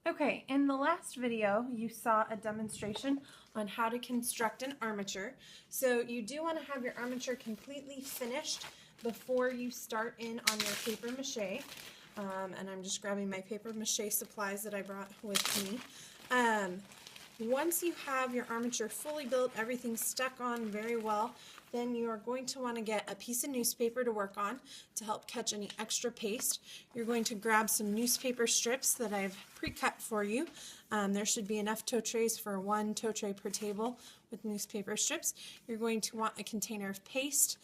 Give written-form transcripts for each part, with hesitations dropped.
Okay, in the last video, you saw a demonstration on how to construct an armature. So you do want to have your armature completely finished before you start in on your paper mache. And I'm just grabbing my paper mache supplies that I brought with me. Once you have your armature fully built, everything stuck on very well, then you are going to want to get a piece of newspaper to work on to help catch any extra paste. You're going to grab some newspaper strips that I've pre-cut for you. There should be enough tow trays for one tow tray per table with newspaper strips. You're going to want a container of paste.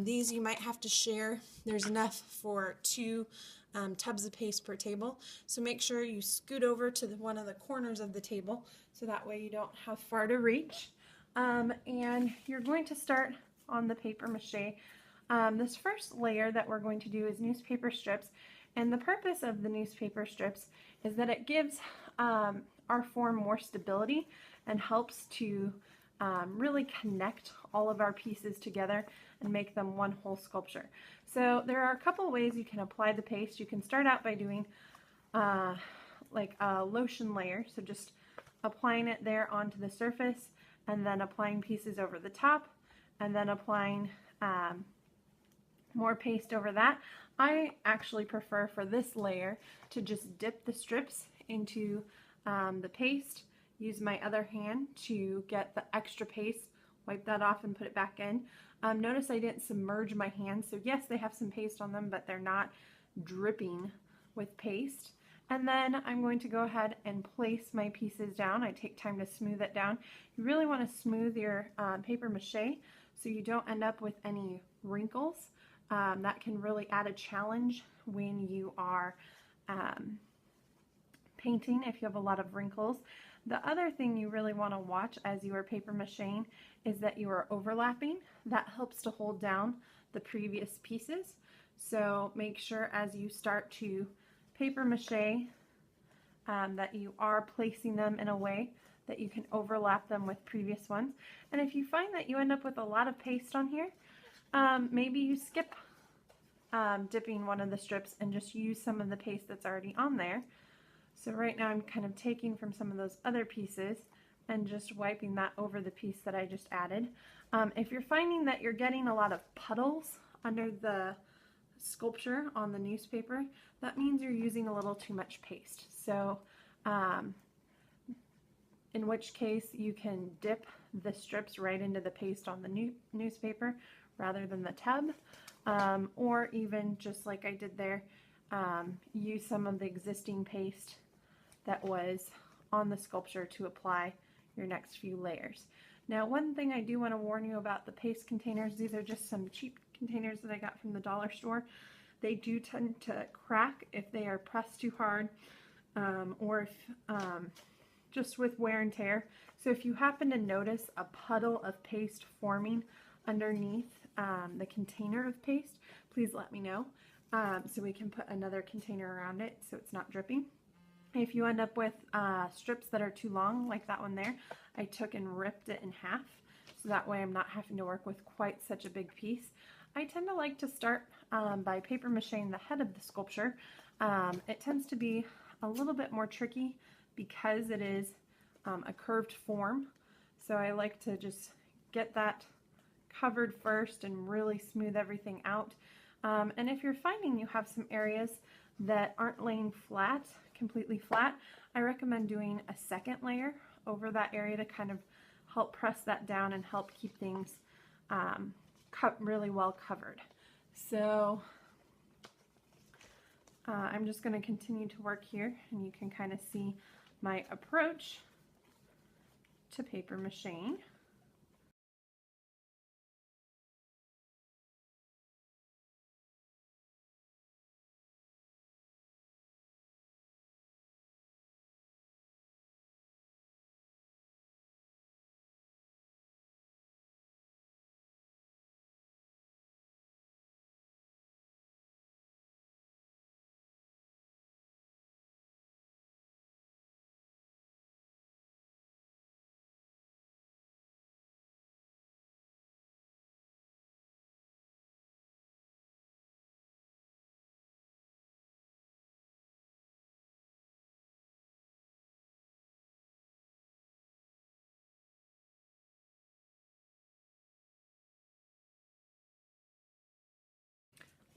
These you might have to share. There's enough for two tubs of paste per table. So make sure you scoot over to one of the corners of the table so that way you don't have far to reach. And you're going to start on the paper mache. This first layer that we're going to do is newspaper strips, and the purpose of the newspaper strips is that it gives our form more stability and helps to really connect all of our pieces together and make them one whole sculpture. So there are a couple ways you can apply the paste. You can start out by doing like a lotion layer, so just applying it there onto the surface and then applying pieces over the top and then applying more paste over that. I actually prefer for this layer to just dip the strips into the paste, use my other hand to get the extra paste, wipe that off and put it back in. Notice I didn't submerge my hands, so yes, they have some paste on them, but they're not dripping with paste. And then I'm going to go ahead and place my pieces down. I take time to smooth it down. You really want to smooth your paper mache so you don't end up with any wrinkles. That can really add a challenge when you are painting if you have a lot of wrinkles. The other thing you really want to watch as you are paper macheing is that you are overlapping. That helps to hold down the previous pieces. So make sure as you start to paper mache that you are placing them in a way that you can overlap them with previous ones. And if you find that you end up with a lot of paste on here, maybe you skip dipping one of the strips and just use some of the paste that's already on there. So right now I'm kind of taking from some of those other pieces and just wiping that over the piece that I just added. If you're finding that you're getting a lot of puddles under the sculpture on the newspaper, that means you're using a little too much paste. So in which case you can dip the strips right into the paste on the newspaper rather than the tub, or even just like I did there, use some of the existing paste that was on the sculpture to apply your next few layers. Now, one thing I do want to warn you about the paste containers, these are just some cheap containers that I got from the dollar store. They do tend to crack if they are pressed too hard, or if just with wear and tear. So if you happen to notice a puddle of paste forming underneath the container of paste, please let me know so we can put another container around it so it's not dripping. If you end up with strips that are too long, like that one there, I took and ripped it in half, so that way I'm not having to work with quite such a big piece. I tend to like to start by paper macheing the head of the sculpture. It tends to be a little bit more tricky because it is a curved form, so I like to just get that covered first and really smooth everything out. And if you're finding you have some areas that aren't laying flat, completely flat, I recommend doing a second layer over that area to kind of help press that down and help keep things really well covered. So I'm just going to continue to work here, and you can kind of see my approach to paper macheing.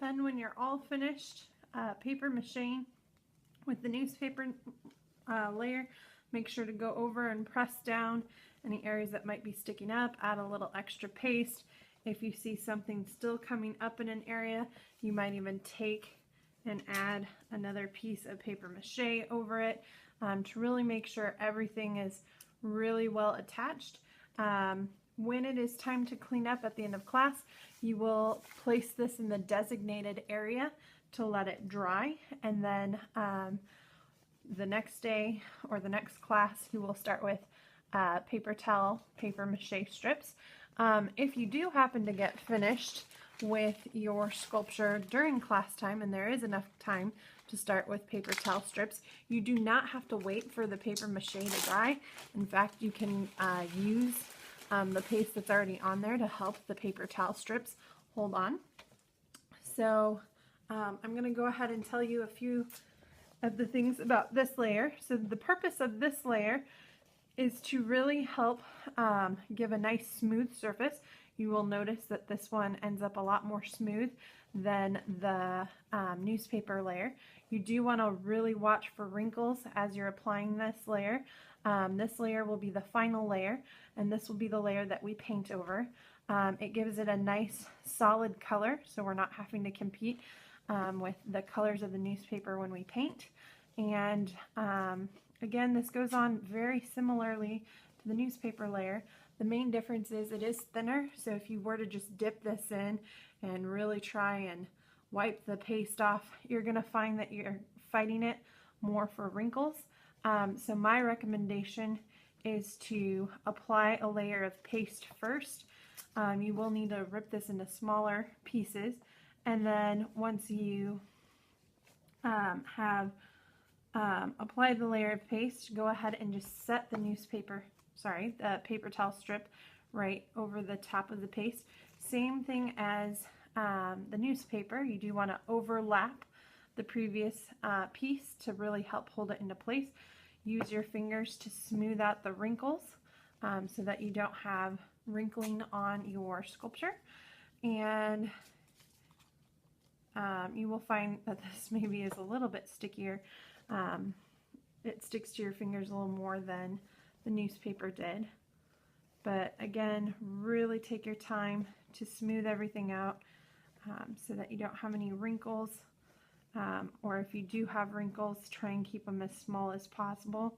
Then when you're all finished paper mache with the newspaper layer, make sure to go over and press down any areas that might be sticking up. Add a little extra paste. If you see something still coming up in an area, you might even take and add another piece of paper mache over it to really make sure everything is really well attached. When it is time to clean up at the end of class, you will place this in the designated area to let it dry, and then the next day or the next class you will start with paper towel, paper mache strips. If you do happen to get finished with your sculpture during class time, and there is enough time to start with paper towel strips, you do not have to wait for the paper mache to dry. In fact, you can use the paste that's already on there to help the paper towel strips hold on. So I'm going to go ahead and tell you a few of the things about this layer. So the purpose of this layer is to really help give a nice smooth surface. You will notice that this one ends up a lot more smooth than the newspaper layer. You do want to really watch for wrinkles as you're applying this layer. This layer will be the final layer, and this will be the layer that we paint over. It gives it a nice solid color, so we're not having to compete with the colors of the newspaper when we paint. And again, this goes on very similarly to the newspaper layer. The main difference is it is thinner, so if you were to just dip this in and really try and wipe the paste off, you're going to find that you're fighting it more for wrinkles. So my recommendation is to apply a layer of paste first. You will need to rip this into smaller pieces, and then once you have applied the layer of paste, go ahead and just set the the paper towel strip right over the top of the paste. Same thing as the newspaper. You do want to overlap the previous piece to really help hold it into place. Use your fingers to smooth out the wrinkles so that you don't have wrinkling on your sculpture. And you will find that this maybe is a little bit stickier. It sticks to your fingers a little more than the newspaper did. But again, really take your time to smooth everything out so that you don't have any wrinkles. Or if you do have wrinkles, try and keep them as small as possible.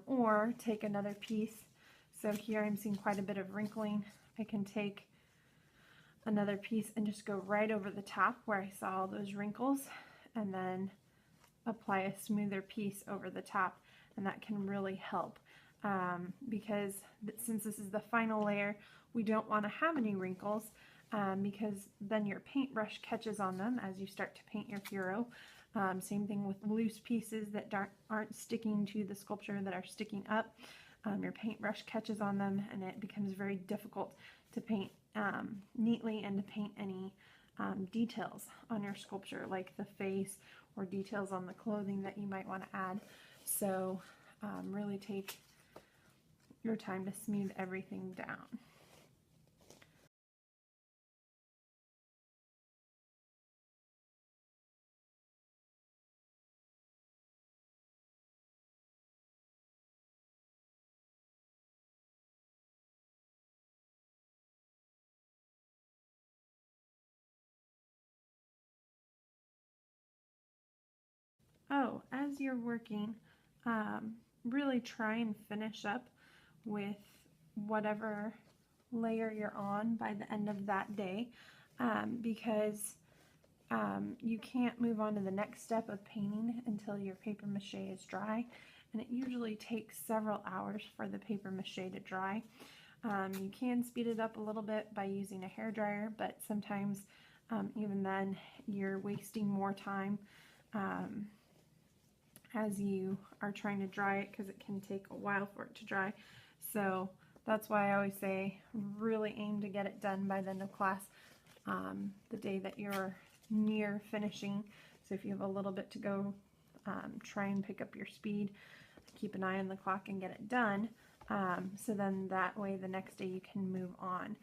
Or take another piece. So here I'm seeing quite a bit of wrinkling. I can take another piece and just go right over the top where I saw all those wrinkles, and then apply a smoother piece over the top, and that can really help because since this is the final layer, we don't want to have any wrinkles because then your paintbrush catches on them as you start to paint your hero. Same thing with loose pieces that aren't sticking to the sculpture, that are sticking up. Your paintbrush catches on them, and it becomes very difficult to paint neatly and to paint any details on your sculpture, like the face or details on the clothing that you might want to add. So really take your time to smooth everything down. Oh, as you're working, really try and finish up with whatever layer you're on by the end of that day, because you can't move on to the next step of painting until your paper mache is dry, and it usually takes several hours for the paper mache to dry. You can speed it up a little bit by using a hairdryer, but sometimes even then you're wasting more time as you are trying to dry it, because it can take a while for it to dry. So that's why I always say really aim to get it done by the end of class, the day that you're near finishing. So if you have a little bit to go, try and pick up your speed, keep an eye on the clock and get it done. So then that way the next day you can move on.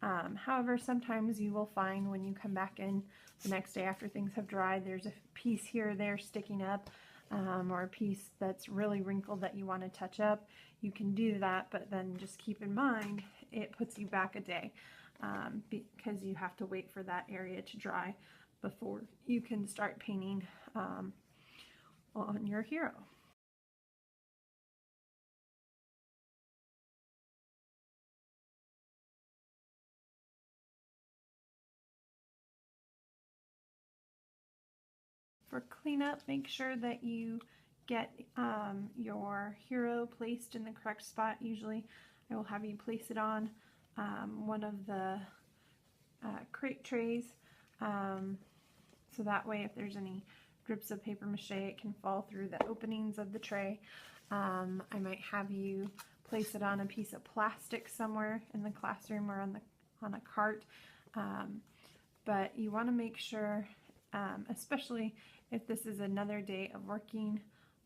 However, sometimes you will find when you come back in the next day after things have dried, there's a piece here or there sticking up, or a piece that's really wrinkled that you want to touch up. You can do that, but then just keep in mind it puts you back a day, because you have to wait for that area to dry before you can start painting on your hero. For cleanup, make sure that you get your hero placed in the correct spot. Usually I will have you place it on one of the crate trays, so that way if there's any drips of paper mache, it can fall through the openings of the tray. I might have you place it on a piece of plastic somewhere in the classroom or on a cart, but you want to make sure, especially if this is another day of working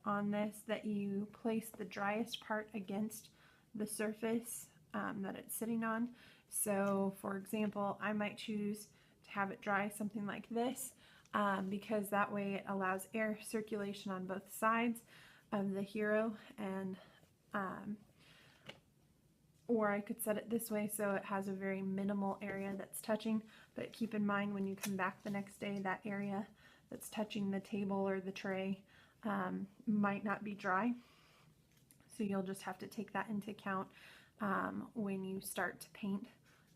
on this, that you place the driest part against the surface that it's sitting on. So for example, I might choose to have it dry something like this, because that way it allows air circulation on both sides of the hero, and or I could set it this way so it has a very minimal area that's touching, but keep in mind when you come back the next day, that area that's touching the table or the tray might not be dry. So you'll just have to take that into account when you start to paint,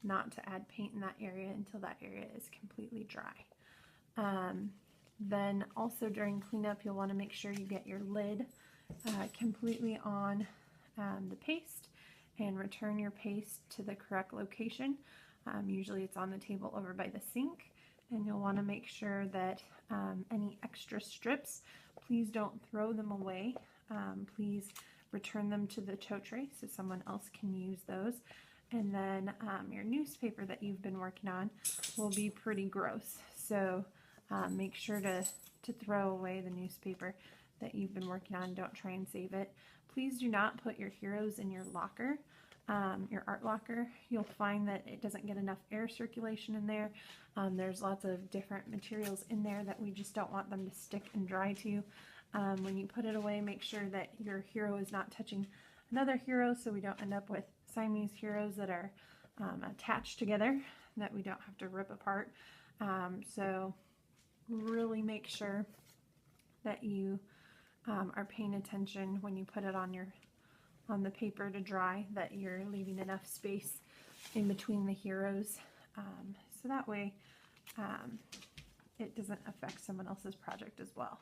not to add paint in that area until that area is completely dry. Then also during cleanup, you'll want to make sure you get your lid completely on the paste, and return your paste to the correct location. Usually it's on the table over by the sink, and you'll want to make sure that any extra strips, please don't throw them away. Please return them to the tote tray so someone else can use those. And then your newspaper that you've been working on will be pretty gross, so make sure to throw away the newspaper that you've been working on. Don't try and save it. Please do not put your heroes in your locker, your art locker. You'll find that it doesn't get enough air circulation in there. There's lots of different materials in there that we just don't want them to stick and dry to. When you put it away, make sure that your hero is not touching another hero, so we don't end up with Siamese heroes that are attached together that we don't have to rip apart. So really make sure that you are paying attention when you put it on the paper to dry, that you're leaving enough space in between the heroes, so that way it doesn't affect someone else's project as well.